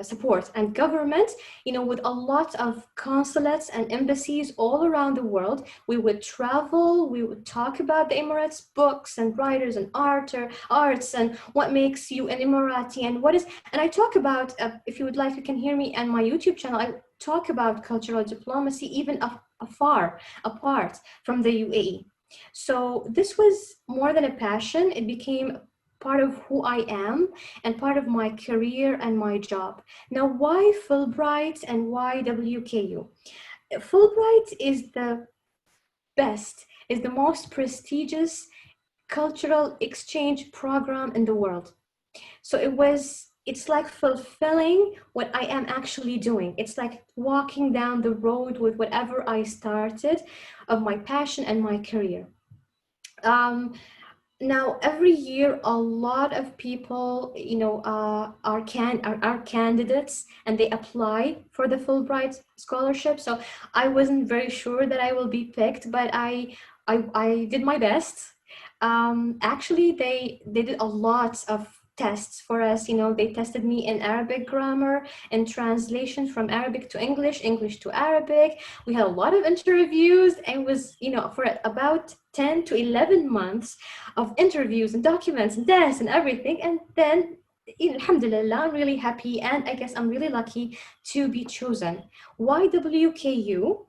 support and government, with a lot of consulates and embassies all around the world. We would travel, we would talk about the Emirates, books and writers and arts and what makes you an Emirati and I talk about, if you would like, you can hear me on my YouTube channel, I talk about cultural diplomacy even afar, apart from the UAE. So this was more than a passion, it became part of who I am and part of my career and my job. Now, why Fulbright and why WKU? Fulbright is the best, is the most prestigious cultural exchange program in the world. So it's like fulfilling what I am actually doing. It's like walking down the road with whatever I started of my passion and my career. Now, every year, a lot of people, are candidates and they apply for the Fulbright scholarship. So I wasn't very sure that I will be picked, but I did my best. Actually, they did a lot of tests for us. They tested me in Arabic grammar and translation from Arabic to English, English to Arabic. We had a lot of interviews and was, for about 10 to 11 months of interviews and documents and tests and everything. And then, alhamdulillah, I'm really happy and I guess I'm really lucky to be chosen. Why WKU?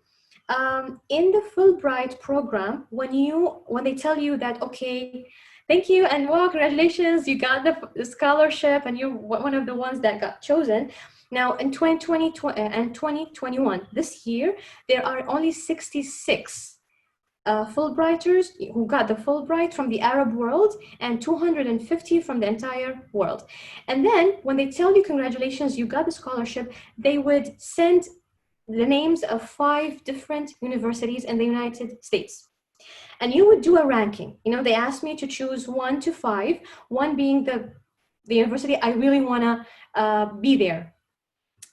In the Fulbright program, when they tell you that, okay, thank you and well, congratulations, you got the scholarship and you're one of the ones that got chosen. Now in 2020 and 2021, this year, there are only 66 Fulbrighters who got the Fulbright from the Arab world and 250 from the entire world. And then when they tell you congratulations, you got the scholarship, they would send the names of 5 different universities in the United States. And you would do a ranking. They asked me to choose 1 to 5, 1 being the university I really want to be there,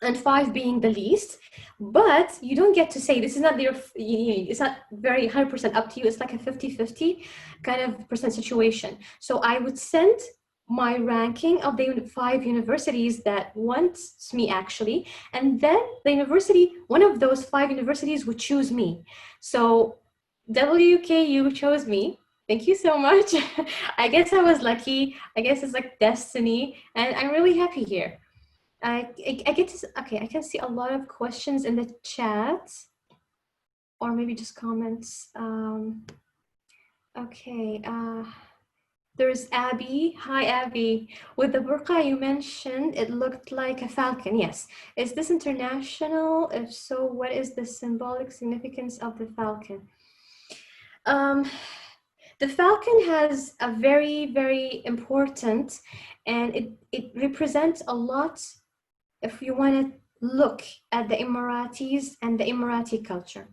and 5 being the least. But you don't get to say, this is not it's not very 100% up to you. It's like a 50-50 kind of percent situation. So I would send my ranking of the 5 universities that wants me actually, and then the university, one of those 5 universities would choose me. So WKU chose me. Thank you so much. I guess I was lucky. I guess it's like destiny, and I'm really happy here. I get to, okay, I can see a lot of questions in the chat, or maybe just comments. Okay, there's Abby. Hi, Abby. With the burqa you mentioned, it looked like a falcon. Yes. Is this international? If so, what is the symbolic significance of the falcon? The falcon has a very, very important, and it represents a lot if you want to look at the Emiratis and the Emirati culture.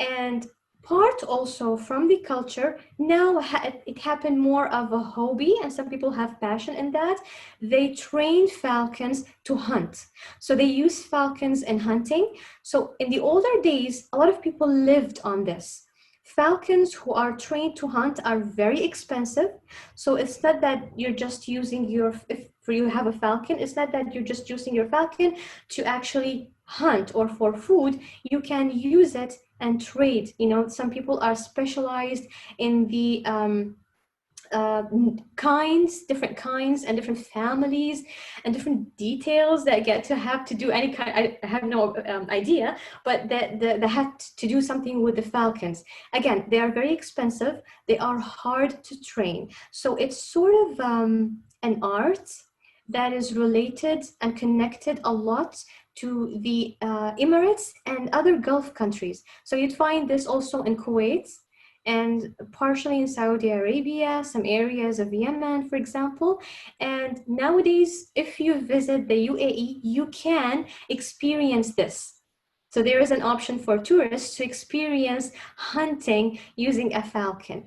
And part also from the culture, now it happened more of a hobby, and some people have passion in that. They train falcons to hunt. So they use falcons in hunting. So in the older days, a lot of people lived on this. Falcons who are trained to hunt are very expensive. So it's not that you're just using if you have a falcon, it's not that you're just using your falcon to actually hunt or for food. You can use it and trade. Some people are specialized in the different kinds and different families and different details that get to have to do any kind. I have no idea, but they had to do something with the falcons. Again, they are very expensive. They are hard to train. So it's sort of an art that is related and connected a lot to the Emirates and other Gulf countries. So you'd find this also in Kuwait, and partially in Saudi Arabia, some areas of Yemen, for example. And nowadays, if you visit the UAE, you can experience this. So there is an option for tourists to experience hunting using a falcon.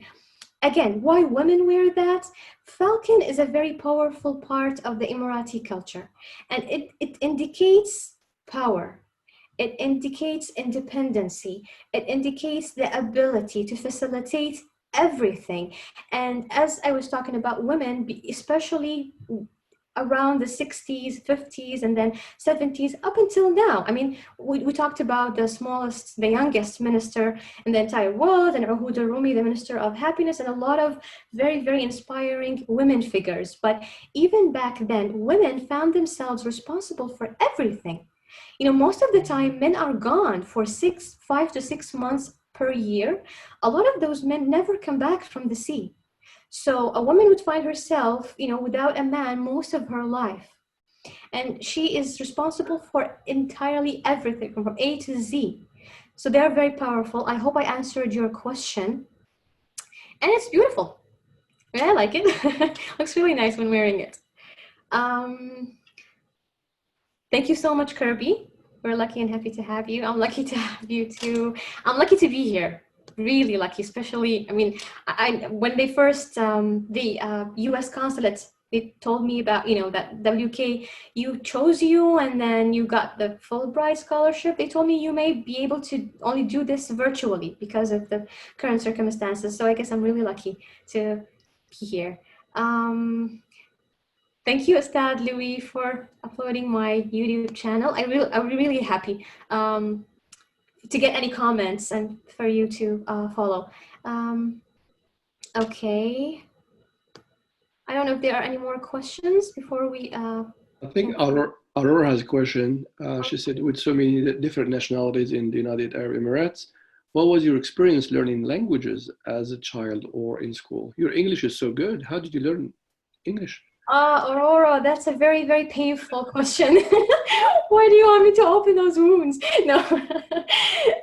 Again, why women wear that? Falcon is a very powerful part of the Emirati culture, and it indicates power. It indicates independency. It indicates the ability to facilitate everything. And as I was talking about women, especially around the 60s, 50s, and then 70s up until now. I mean, we talked about the youngest minister in the entire world, and Uhud al-Rumi, the Minister of Happiness, and a lot of very, very inspiring women figures. But even back then, women found themselves responsible for everything. You know, most of the time, men are gone for 5 to 6 months per year. A lot of those men never come back from the sea. So a woman would find herself, you know, without a man most of her life. And she is responsible for entirely everything from A to Z. So they're very powerful. I hope I answered your question. And it's beautiful. I like it. Looks really nice when wearing it. Thank you so much, Kirby. We're lucky and happy to have you. I'm lucky to have you too. I'm lucky to be here. Really lucky, especially, I mean, when they first, the US consulate, they told me about, you know, that WK, you chose you and then you got the Fulbright scholarship. They told me you may be able to only do this virtually because of the current circumstances. So I guess I'm really lucky to be here. Thank you, Ustad Louis, for uploading my YouTube channel. I'm really happy to get any comments and for you to follow. Okay. I don't know if there are any more questions before we. I think Aurora has a question. She said, with so many different nationalities in the United Arab Emirates, what was your experience learning languages as a child or in school? Your English is so good. How did you learn English? Aurora, that's a very, very painful question. Why do you want me to open those wounds? No.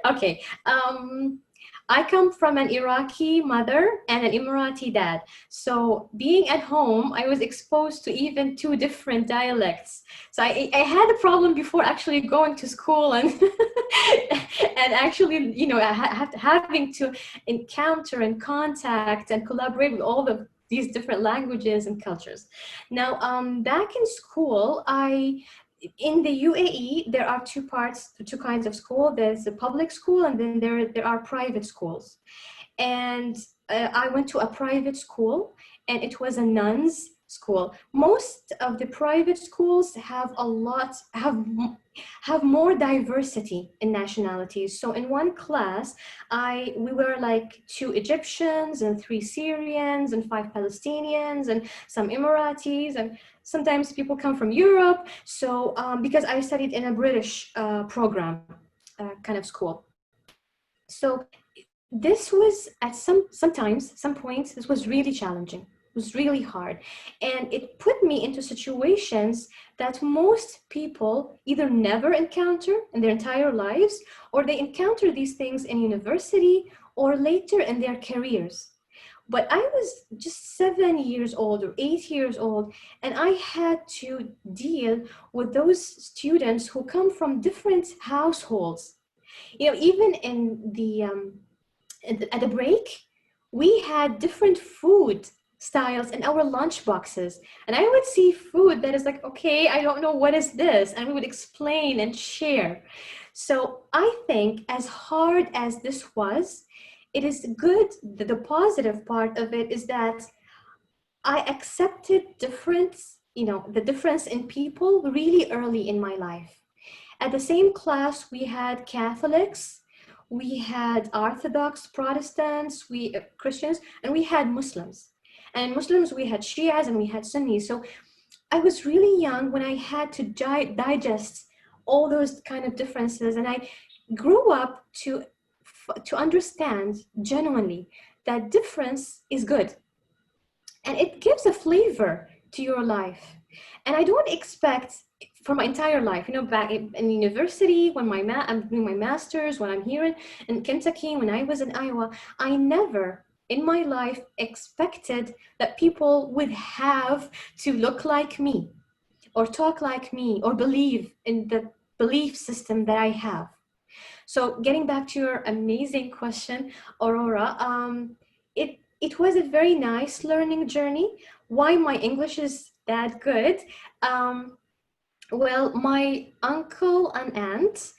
Okay. I come from an Iraqi mother and an Emirati dad. So being at home, I was exposed to even 2 different dialects. So I had a problem before actually going to school and and actually, you know, having to encounter and contact and collaborate with all these different languages and cultures. Now, back in school, in the UAE, there are 2 kinds of school. There's a public school, and then there are private schools. And I went to a private school, and it was a nuns school. Most of the private schools have more diversity in nationalities. So in one class, we were like 2 Egyptians and 3 Syrians and 5 Palestinians and some Emiratis, and sometimes people come from Europe. So because I studied in a British program kind of school. So this was at some points, this was really challenging. It was really hard. And it put me into situations that most people either never encounter in their entire lives, or they encounter these things in university or later in their careers. But I was just 7 years old or 8 years old, and I had to deal with those students who come from different households. You know, even in at the break, we had different food styles in our lunch boxes, and I would see food that is like, okay, I don't know what is this, and we would explain and share. So I think as hard as this was, it is good. The positive part of it is that I accepted difference, you know, the difference in people really early in my life. At the same class, we had Catholics, we had Orthodox Protestants, Christians, and we had Muslims. And Muslims, we had Shias and we had Sunnis. So I was really young when I had to digest all those kind of differences. And I grew up to understand genuinely that difference is good. And it gives a flavor to your life. And I don't expect for my entire life, you know, back in university, when I'm doing my master's, when I'm here in Kentucky, when I was in Iowa, I never in my life expected that people would have to look like me or talk like me or believe in the belief system that I have. So getting back to your amazing question, Aurora, it it was a very nice learning journey. Why my English is that good? Well, my uncle and aunt,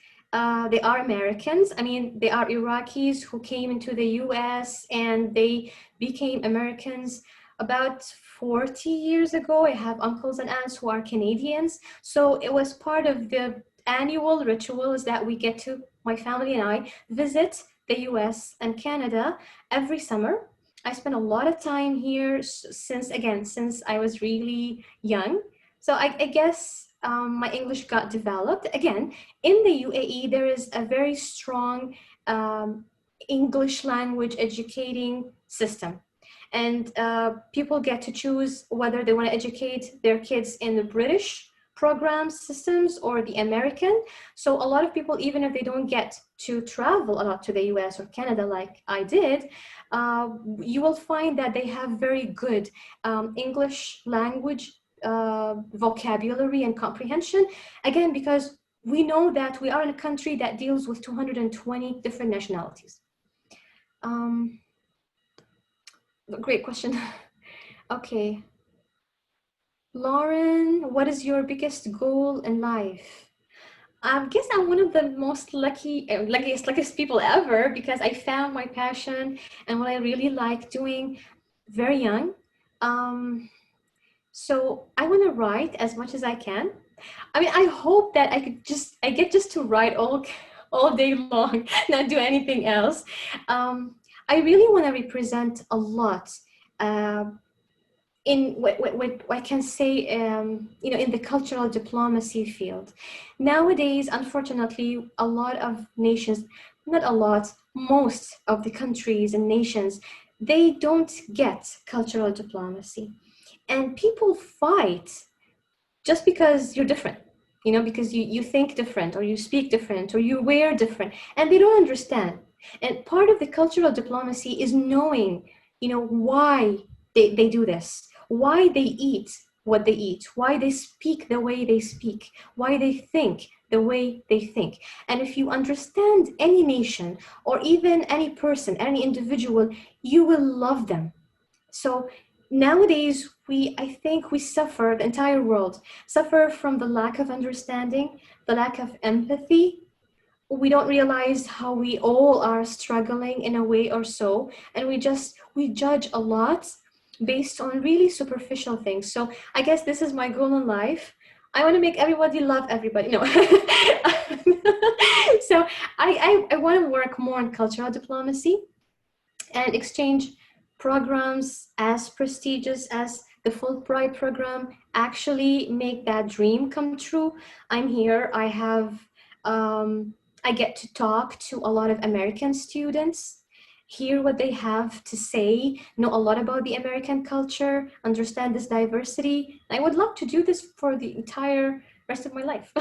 they are Americans. I mean, they are Iraqis who came into the US and they became Americans about 40 years ago. I have uncles and aunts who are Canadians. So it was part of the annual rituals that we get to, my family and I, visit the US and Canada every summer. I spent a lot of time here since I was really young. So I guess my English got developed. Again, in the UAE, there is a very strong English language educating system. And people get to choose whether they want to educate their kids in the British program systems or the American. So a lot of people, even if they don't get to travel a lot to the US or Canada like I did, you will find that they have very good English language vocabulary and comprehension. Again, because we know that we are in a country that deals with 220 different nationalities. Great question. Okay. Lauren, what is your biggest goal in life? I guess I'm one of the most luckiest people ever, because I found my passion and what I really like doing very young. So I want to write as much as I can. I mean, I hope that I get just to write all day long, not do anything else. I really want to represent a lot in what I can say, in the cultural diplomacy field. Nowadays, unfortunately, a lot of nations, not a lot, most of the countries and nations, they don't get cultural diplomacy. And people fight just because you're different, because you think different, or you speak different, or you wear different, and they don't understand. And part of the cultural diplomacy is knowing, why they do this, why they eat what they eat, why they speak the way they speak, why they think the way they think. And if you understand any nation, or even any person, any individual, you will love them. So nowadays, I think we suffer, the entire world suffer from the lack of understanding, the lack of empathy. We don't realize how we all are struggling in a way or so, and we judge a lot based on really superficial things. So I guess this is my goal in life. I want to make everybody love everybody. No. So I want to work more on cultural diplomacy and exchange programs as prestigious as the Fulbright program, actually make that dream come true. I'm here. I get to talk to a lot of American students, hear what they have to say, know a lot about the American culture, understand this diversity. I would love to do this for the entire rest of my life.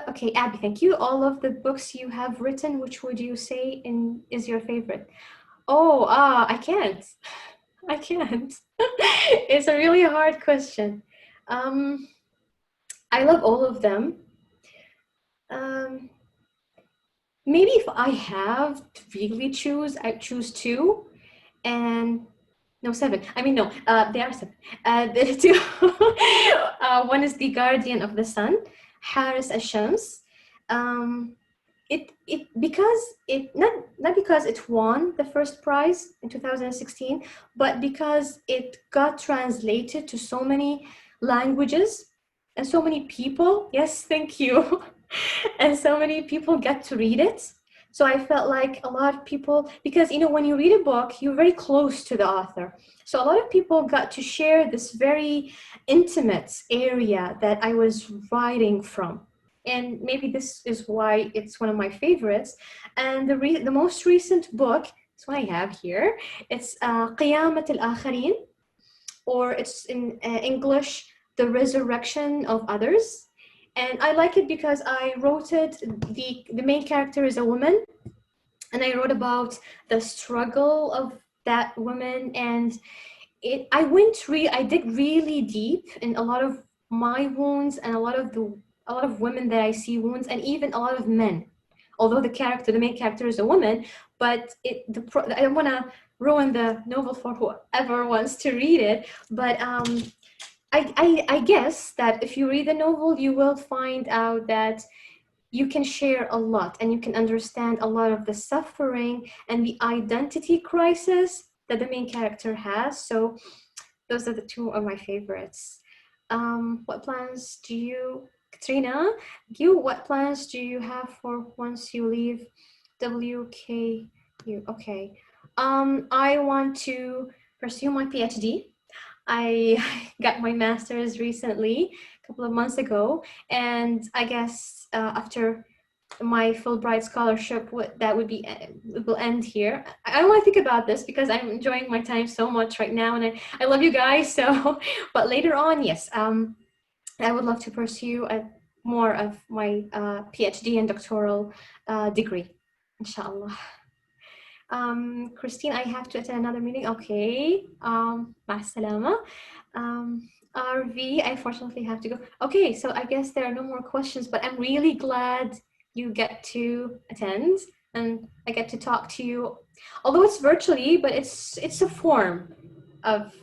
Okay, Abby, thank you. All of the books you have written, which would you say is your favorite? Oh, I can't. I can't. It's a really hard question. I love all of them. Maybe if I have to really choose, I choose 2, and no, 7. I mean, no, there are 7. The 2. One is The Guardian of the Sun, Haris Ashams. Not because it won the first prize in 2016, but because it got translated to so many languages and so many people. Yes, thank you. And so many people get to read it. So I felt like a lot of people, because when you read a book, you're very close to the author. So a lot of people got to share this very intimate area that I was writing from. And maybe this is why it's one of my favorites. And the most recent book, this one I have here, it's Qiyamat al-Akharin, or it's in English, The Resurrection of Others. And I like it because I wrote it, the main character is a woman, and I wrote about the struggle of that woman, and I dig really deep in a lot of my wounds, and a lot of women that I see wounds, and even a lot of men. Although the main character is a woman, but I don't want to ruin the novel for whoever wants to read it, but I guess that if you read the novel, you will find out that you can share a lot and you can understand a lot of the suffering and the identity crisis that the main character has. So those are the two of my favorites. What plans do you, Katrina, what plans do you have for once you leave WKU? Okay. I want to pursue my PhD. I got my master's recently, a couple of months ago, and I guess after my Fulbright scholarship, it will end here. I don't want to think about this because I'm enjoying my time so much right now, and I love you guys. So, but later on, yes, I would love to pursue more of my PhD and doctoral degree, inshallah. Christine, I have to attend another meeting. Okay. مع السلامة. RV, I fortunately have to go. Okay, so I guess there are no more questions, but I'm really glad you get to attend and I get to talk to you, although it's virtually, but it's a form of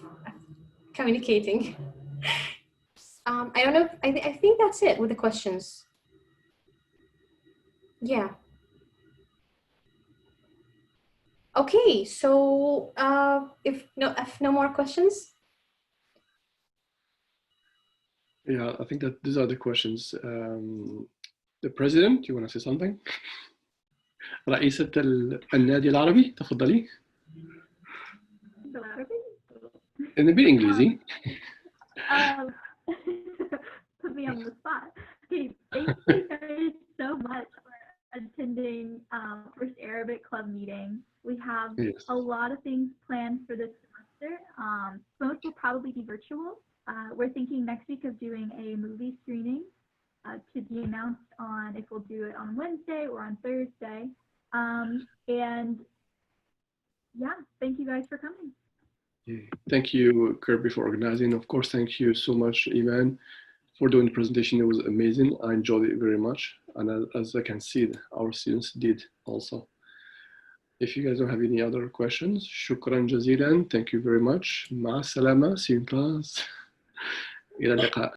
communicating. I don't know, I think that's it with the questions. Yeah. Okay, so if no more questions. Yeah, I think that these are the questions. The president, you want to say something? رئيسة النادي العربي، تفضلي. بالإنجليزي. Put me on the spot. Okay, thank you guys so much for attending First Arabic Club meeting. We have a lot of things planned for this semester. Most will probably be virtual. We're thinking next week of doing a movie screening to be announced on if we'll do it on Wednesday or on Thursday. And yeah, thank you guys for coming. Thank you, Kirby, for organizing. Of course, thank you so much, Iman, for doing the presentation. It was amazing. I enjoyed it very much. And as I can see, our students did also. If you guys don't have any other questions, shukran jazilan. Thank you very much. مع السلامة. See you in class. إلى اللقاء.